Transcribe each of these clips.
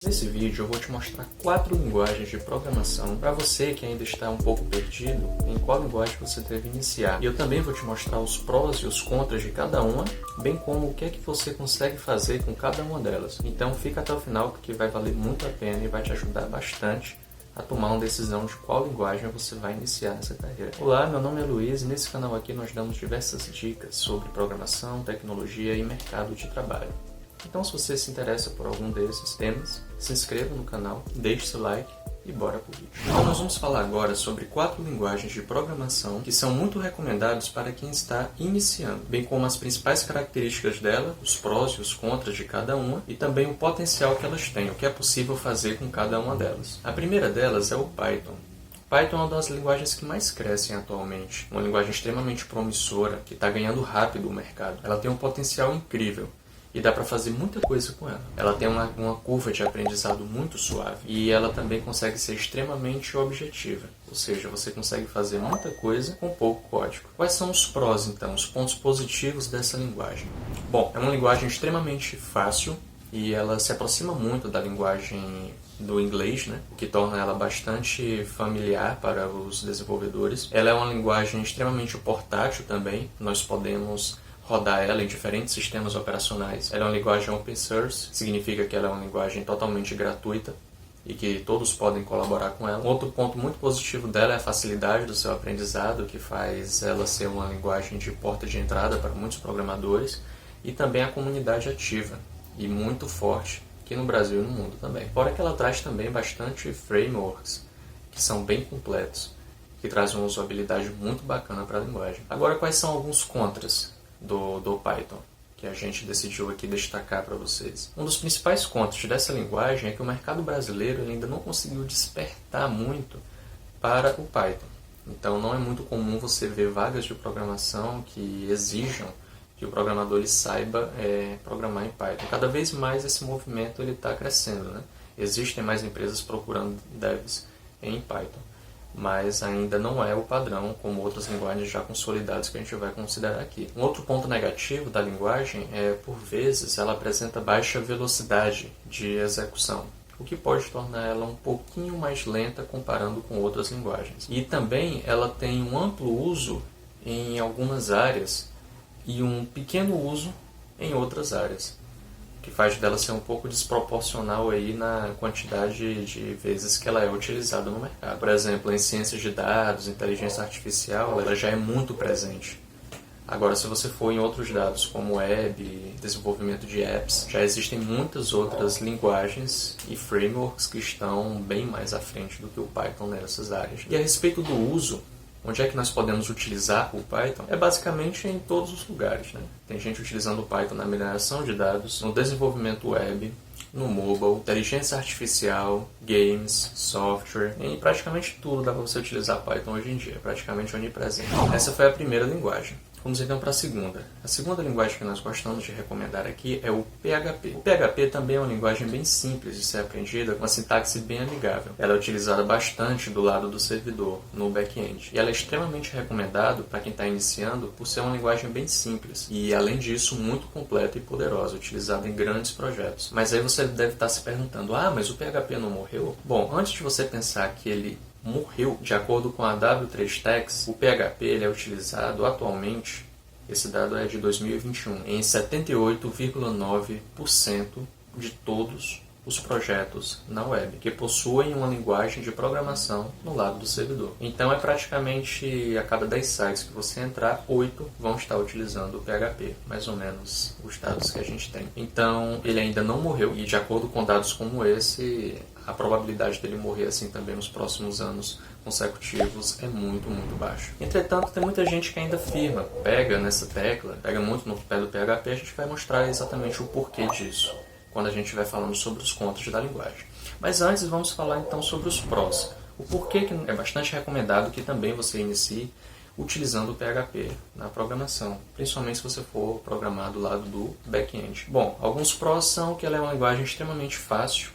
Nesse vídeo eu vou te mostrar 4 linguagens de programação para você que ainda está um pouco perdido em qual linguagem você deve iniciar. E eu também vou te mostrar os prós e os contras de cada uma, bem como o que é que você consegue fazer com cada uma delas. Então fica até o final porque vai valer muito a pena e vai te ajudar bastante a tomar uma decisão de qual linguagem você vai iniciar nessa carreira. Olá, meu nome é Luiz e nesse canal aqui nós damos diversas dicas sobre programação, tecnologia e mercado de trabalho. Então, se você se interessa por algum desses temas, se inscreva no canal, deixe seu like e bora pro vídeo. Então, nós vamos falar agora sobre 4 linguagens de programação que são muito recomendadas para quem está iniciando, bem como as principais características dela, os prós e os contras de cada uma e também o potencial que elas têm, o que é possível fazer com cada uma delas. A primeira delas é o Python. Python é uma das linguagens que mais crescem atualmente, uma linguagem extremamente promissora que está ganhando rápido o mercado. Ela tem um potencial incrível e dá para fazer muita coisa com ela. Ela tem uma curva de aprendizado muito suave e ela também consegue ser extremamente objetiva, ou seja, você consegue fazer muita coisa com pouco código. Quais são os prós, então, os pontos positivos dessa linguagem? Bom, é uma linguagem extremamente fácil e ela se aproxima muito da linguagem do inglês, né? O que torna ela bastante familiar para os desenvolvedores. Ela é uma linguagem extremamente portátil também, nós podemos rodar ela em diferentes sistemas operacionais. Ela é uma linguagem open source, significa que ela é uma linguagem totalmente gratuita e que todos podem colaborar com ela. Outro ponto muito positivo dela é a facilidade do seu aprendizado, que faz ela ser uma linguagem de porta de entrada para muitos programadores, e também a comunidade ativa e muito forte aqui no Brasil e no mundo também. Fora que ela traz também bastante frameworks que são bem completos, que trazem uma usabilidade muito bacana para a linguagem. Agora, quais são alguns contras do Python que a gente decidiu aqui destacar para vocês? Um dos principais contras dessa linguagem é que o mercado brasileiro ainda não conseguiu despertar muito para o Python. Então não é muito comum você ver vagas de programação que exijam que o programador ele saiba programar em Python. Cada vez mais esse movimento está crescendo, né? Existem mais empresas procurando devs em Python, mas ainda não é o padrão, como outras linguagens já consolidadas que a gente vai considerar aqui. Um outro ponto negativo da linguagem é, por vezes, ela apresenta baixa velocidade de execução, o que pode tornar ela um pouquinho mais lenta comparando com outras linguagens. E também ela tem um amplo uso em algumas áreas e um pequeno uso em outras áreas, que faz dela ser um pouco desproporcional aí na quantidade de vezes que ela é utilizada no mercado. Por exemplo, em ciências de dados, inteligência artificial, ela já é muito presente. Agora, se você for em outros dados como web, desenvolvimento de apps, já existem muitas outras linguagens e frameworks que estão bem mais à frente do que o Python nessas áreas. E a respeito do uso, onde é que nós podemos utilizar o Python? É basicamente em todos os lugares, né? Tem gente utilizando o Python na mineração de dados, no desenvolvimento web, no mobile, inteligência artificial, games, software, em praticamente tudo dá para você utilizar Python hoje em dia, é praticamente onipresente. Essa foi a primeira linguagem. Vamos então para a segunda. A segunda linguagem que nós gostamos de recomendar aqui é o PHP. O PHP também é uma linguagem bem simples de ser aprendida, com uma sintaxe bem amigável. Ela é utilizada bastante do lado do servidor, no back-end. E ela é extremamente recomendada para quem está iniciando por ser uma linguagem bem simples. E, além disso, muito completa e poderosa, utilizada em grandes projetos. Mas aí você deve estar se perguntando, mas o PHP não morreu? Bom, antes de você pensar que ele morreu, de acordo com a W3Techs, o PHP ele é utilizado atualmente, esse dado é de 2021, em 78,9% de todos os projetos na web, que possuem uma linguagem de programação no lado do servidor. Então é praticamente a cada 10 sites que você entrar, 8 vão estar utilizando o PHP, mais ou menos os dados que a gente tem. Então ele ainda não morreu e, de acordo com dados como esse, a probabilidade dele morrer assim também nos próximos anos consecutivos é muito, muito baixa. Entretanto, tem muita gente que ainda firma, pega nessa tecla, pega muito no pé do PHP. A gente vai mostrar exatamente o porquê disso quando a gente estiver falando sobre os contras da linguagem. Mas antes vamos falar então sobre os prós. O porquê que é bastante recomendado que também você inicie utilizando o PHP na programação, principalmente se você for programar do lado do back-end. Bom, alguns prós são que ela é uma linguagem extremamente fácil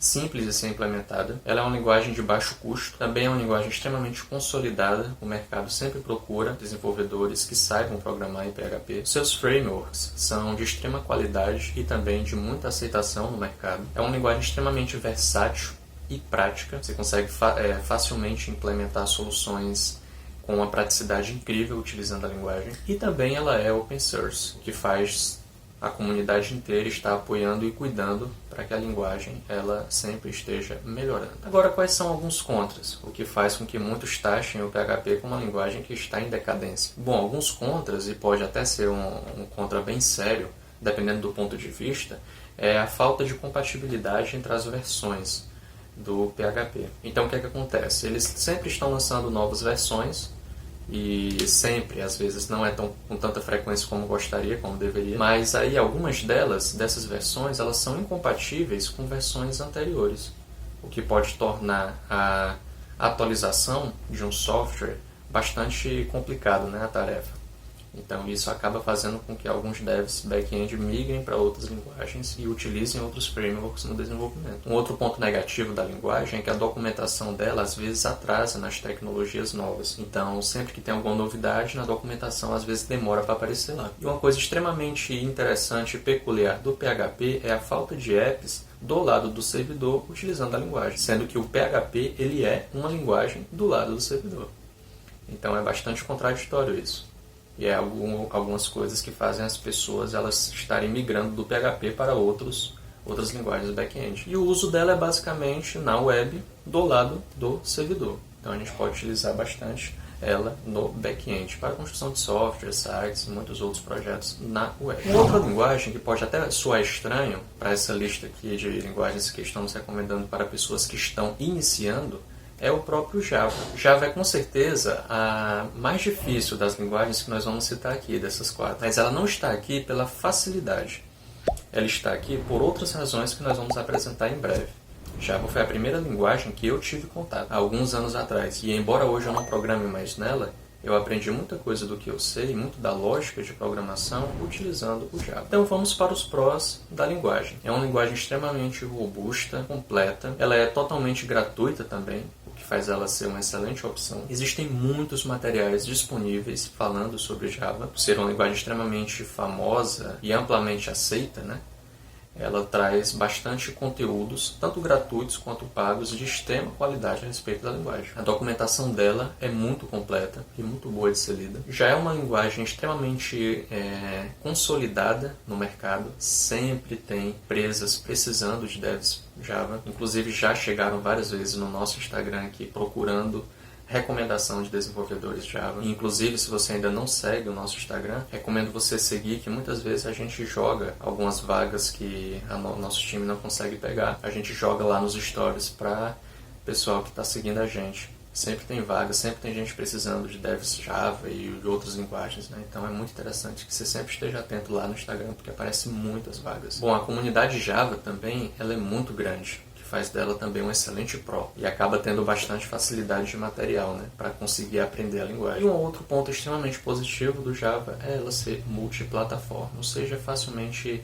simples de ser implementada. Ela é uma linguagem de baixo custo, também é uma linguagem extremamente consolidada. O mercado sempre procura desenvolvedores que saibam programar em PHP. Seus frameworks são de extrema qualidade e também de muita aceitação no mercado. É uma linguagem extremamente versátil e prática. Você consegue facilmente implementar soluções com uma praticidade incrível utilizando a linguagem. E também ela é open source, o que faz a comunidade inteira estar apoiando e cuidando para que a linguagem ela sempre esteja melhorando. Agora, quais são alguns contras? O que faz com que muitos taxem o PHP como uma linguagem que está em decadência? Bom, alguns contras, e pode até ser um contra bem sério, dependendo do ponto de vista, é a falta de compatibilidade entre as versões do PHP. Então, o que acontece? Eles sempre estão lançando novas versões, e sempre, às vezes, não é com tanta frequência como gostaria, como deveria, mas aí algumas dessas versões, elas são incompatíveis com versões anteriores, o que pode tornar a atualização de um software bastante complicado, né, a tarefa. Então isso acaba fazendo com que alguns devs back-end migrem para outras linguagens e utilizem outros frameworks no desenvolvimento. Um outro ponto negativo da linguagem é que a documentação dela às vezes atrasa nas tecnologias novas. Então sempre que tem alguma novidade na documentação às vezes demora para aparecer lá. E uma coisa extremamente interessante e peculiar do PHP é a falta de apps do lado do servidor utilizando a linguagem, sendo que o PHP ele é uma linguagem do lado do servidor. Então é bastante contraditório isso. E é algumas coisas que fazem as pessoas elas estarem migrando do PHP para outras linguagens back-end. E o uso dela é basicamente na web do lado do servidor. Então a gente pode utilizar bastante ela no back-end para a construção de software, sites e muitos outros projetos na web. Uma outra linguagem que pode até soar estranho para essa lista aqui de linguagens que estamos recomendando para pessoas que estão iniciando é o próprio Java. Java é com certeza a mais difícil das linguagens que nós vamos citar aqui, dessas quatro. Mas ela não está aqui pela facilidade. Ela está aqui por outras razões que nós vamos apresentar em breve. Java foi a primeira linguagem que eu tive contato há alguns anos atrás. E embora hoje eu não programe mais nela, eu aprendi muita coisa do que eu sei, muito da lógica de programação, utilizando o Java. Então vamos para os prós da linguagem. É uma linguagem extremamente robusta, completa. Ela é totalmente gratuita também, o que faz ela ser uma excelente opção. Existem muitos materiais disponíveis falando sobre Java. Por ser uma linguagem extremamente famosa e amplamente aceita, né? Ela traz bastante conteúdos, tanto gratuitos quanto pagos, de extrema qualidade a respeito da linguagem. A documentação dela é muito completa e muito boa de ser lida. Já é uma linguagem extremamente consolidada no mercado. Sempre tem empresas precisando de devs Java. Inclusive já chegaram várias vezes no nosso Instagram aqui procurando recomendação de desenvolvedores Java. Inclusive, se você ainda não segue o nosso Instagram, recomendo você seguir, que muitas vezes a gente joga algumas vagas que o nosso time não consegue pegar. A gente joga lá nos stories para o pessoal que está seguindo a gente. Sempre tem vagas, sempre tem gente precisando de devs Java e de outras linguagens, né? Então é muito interessante que você sempre esteja atento lá no Instagram, porque aparecem muitas vagas. Bom, a comunidade Java também ela é muito grande, faz dela também um excelente pro e acaba tendo bastante facilidade de material, né, para conseguir aprender a linguagem. E um outro ponto extremamente positivo do Java é ela ser multiplataforma, ou seja, facilmente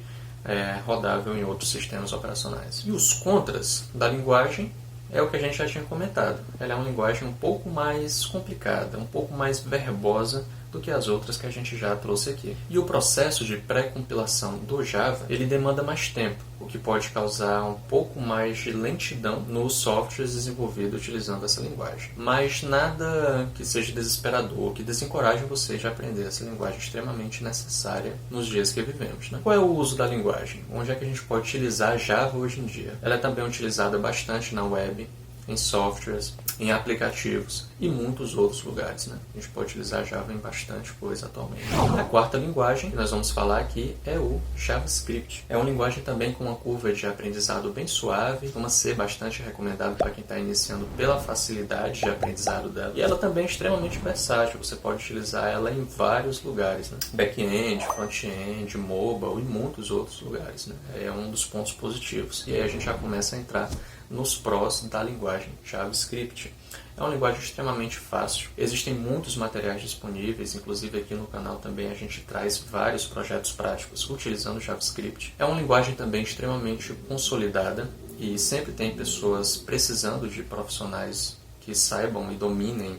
rodável em outros sistemas operacionais. E os contras da linguagem é o que a gente já tinha comentado. Ela é uma linguagem um pouco mais complicada, um pouco mais verbosa do que as outras que a gente já trouxe aqui. E o processo de pré-compilação do Java, ele demanda mais tempo, o que pode causar um pouco mais de lentidão nos softwares desenvolvidos utilizando essa linguagem. Mas nada que seja desesperador, que desencoraje você de aprender essa linguagem extremamente necessária nos dias que vivemos, né? Qual é o uso da linguagem? Onde é que a gente pode utilizar Java hoje em dia? Ela é também utilizada bastante na web, em softwares, em aplicativos e muitos outros lugares, né? A gente pode utilizar Java em bastante coisa atualmente. A quarta linguagem que nós vamos falar aqui é o JavaScript. É uma linguagem também com uma curva de aprendizado bem suave, costuma ser bastante recomendado para quem está iniciando pela facilidade de aprendizado dela. E ela também é extremamente versátil, você pode utilizar ela em vários lugares, né? Back-end, front-end, mobile e muitos outros lugares, né? É um dos pontos positivos. E aí a gente já começa a entrar nos prós da linguagem JavaScript. É uma linguagem extremamente fácil. Existem muitos materiais disponíveis, inclusive aqui no canal também a gente traz vários projetos práticos utilizando JavaScript. É uma linguagem também extremamente consolidada e sempre tem pessoas precisando de profissionais que saibam e dominem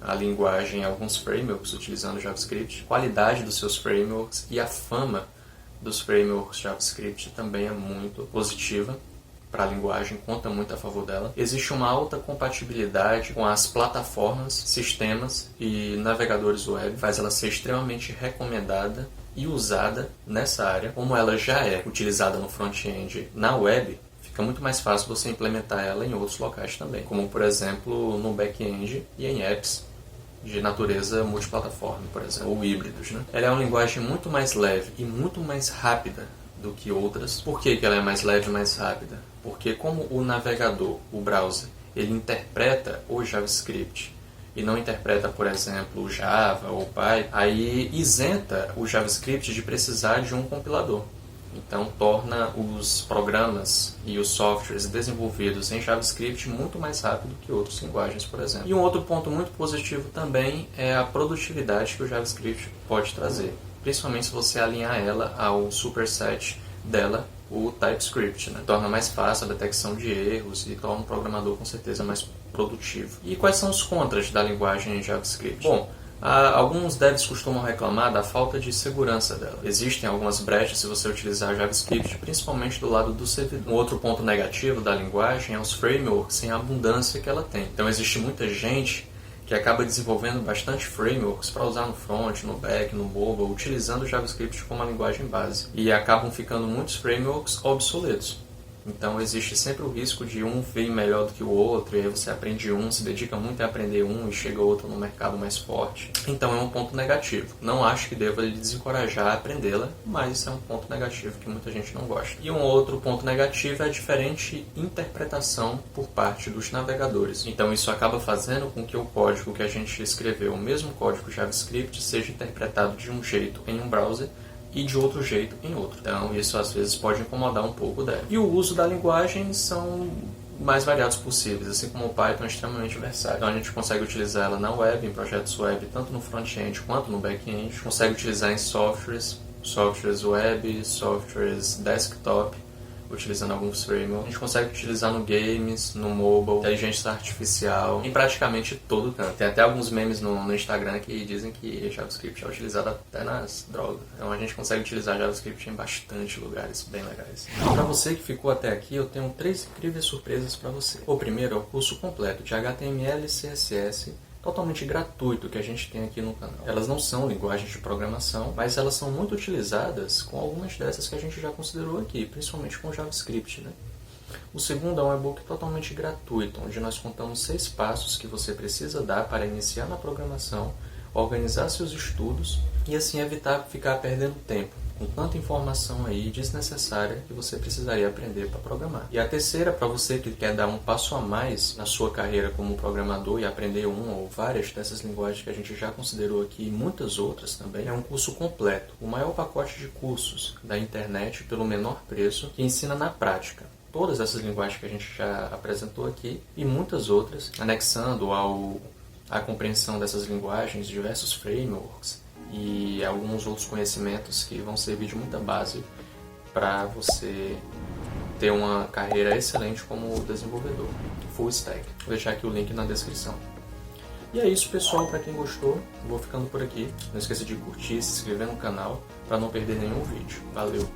a linguagem, alguns frameworks utilizando JavaScript. A qualidade dos seus frameworks e a fama dos frameworks JavaScript também é muito positiva para a linguagem, conta muito a favor dela. Existe uma alta compatibilidade com as plataformas, sistemas e navegadores web, faz ela ser extremamente recomendada e usada nessa área. Como ela já é utilizada no front-end na web, fica muito mais fácil você implementar ela em outros locais também, como por exemplo no back-end e em apps de natureza multiplataforma, por exemplo, ou híbridos, né? Ela é uma linguagem muito mais leve e muito mais rápida do que outras. Por que ela é mais leve e mais rápida? Porque como o navegador, o browser, ele interpreta o JavaScript e não interpreta, por exemplo, o Java ou o Python, aí isenta o JavaScript de precisar de um compilador. Então torna os programas e os softwares desenvolvidos em JavaScript muito mais rápido que outras linguagens, por exemplo. E um outro ponto muito positivo também é a produtividade que o JavaScript pode trazer, principalmente se você alinhar ela ao superset dela, o TypeScript, né? Torna mais fácil a detecção de erros e torna o programador com certeza mais produtivo. E quais são os contras da linguagem em JavaScript? Bom, alguns devs costumam reclamar da falta de segurança dela. Existem algumas brechas se você utilizar JavaScript, principalmente do lado do servidor. Um outro ponto negativo da linguagem é os frameworks sem a abundância que ela tem. Então existe muita gente que acaba desenvolvendo bastante frameworks para usar no front, no back, no mobile, utilizando o JavaScript como a linguagem base. E acabam ficando muitos frameworks obsoletos. Então existe sempre o risco de um vir melhor do que o outro, e aí você aprende um, se dedica muito a aprender um e chega outro no mercado mais forte. Então é um ponto negativo. Não acho que deva lhe desencorajar a aprendê-la, mas é um ponto negativo que muita gente não gosta. E um outro ponto negativo é a diferente interpretação por parte dos navegadores. Então isso acaba fazendo com que o código que a gente escreveu, o mesmo código JavaScript, seja interpretado de um jeito em um browser e de outro jeito em outro. Então isso às vezes pode incomodar um pouco dela. E o uso da linguagem são mais variados possíveis, assim como o Python é extremamente versátil. Então a gente consegue utilizar ela na web, em projetos web, tanto no front-end quanto no back-end. Consegue utilizar em softwares web, softwares desktop, utilizando alguns frameworks. A gente consegue utilizar no games, no mobile, inteligência artificial, em praticamente todo canto. Tem até alguns memes no Instagram que dizem que JavaScript é utilizado até nas drogas. Então a gente consegue utilizar JavaScript em bastante lugares bem legais. Para você que ficou até aqui, eu tenho 3 incríveis surpresas para você. O primeiro é o curso completo de HTML e CSS, totalmente gratuito, que a gente tem aqui no canal. Elas não são linguagens de programação, mas elas são muito utilizadas com algumas dessas que a gente já considerou aqui, principalmente com JavaScript, né? O segundo é um e-book totalmente gratuito, onde nós contamos 6 passos que você precisa dar para iniciar na programação, organizar seus estudos e assim evitar ficar perdendo tempo com tanta informação aí desnecessária que você precisaria aprender para programar. E a terceira, para você que quer dar um passo a mais na sua carreira como programador e aprender uma ou várias dessas linguagens que a gente já considerou aqui e muitas outras também, é um curso completo, o maior pacote de cursos da internet pelo menor preço, que ensina na prática todas essas linguagens que a gente já apresentou aqui e muitas outras, anexando à compreensão dessas linguagens diversos frameworks e alguns outros conhecimentos que vão servir de muita base para você ter uma carreira excelente como desenvolvedor full stack. Vou deixar aqui o link na descrição. E é isso, pessoal. Para quem gostou, vou ficando por aqui. Não esqueça de curtir, se inscrever no canal para não perder nenhum vídeo. Valeu!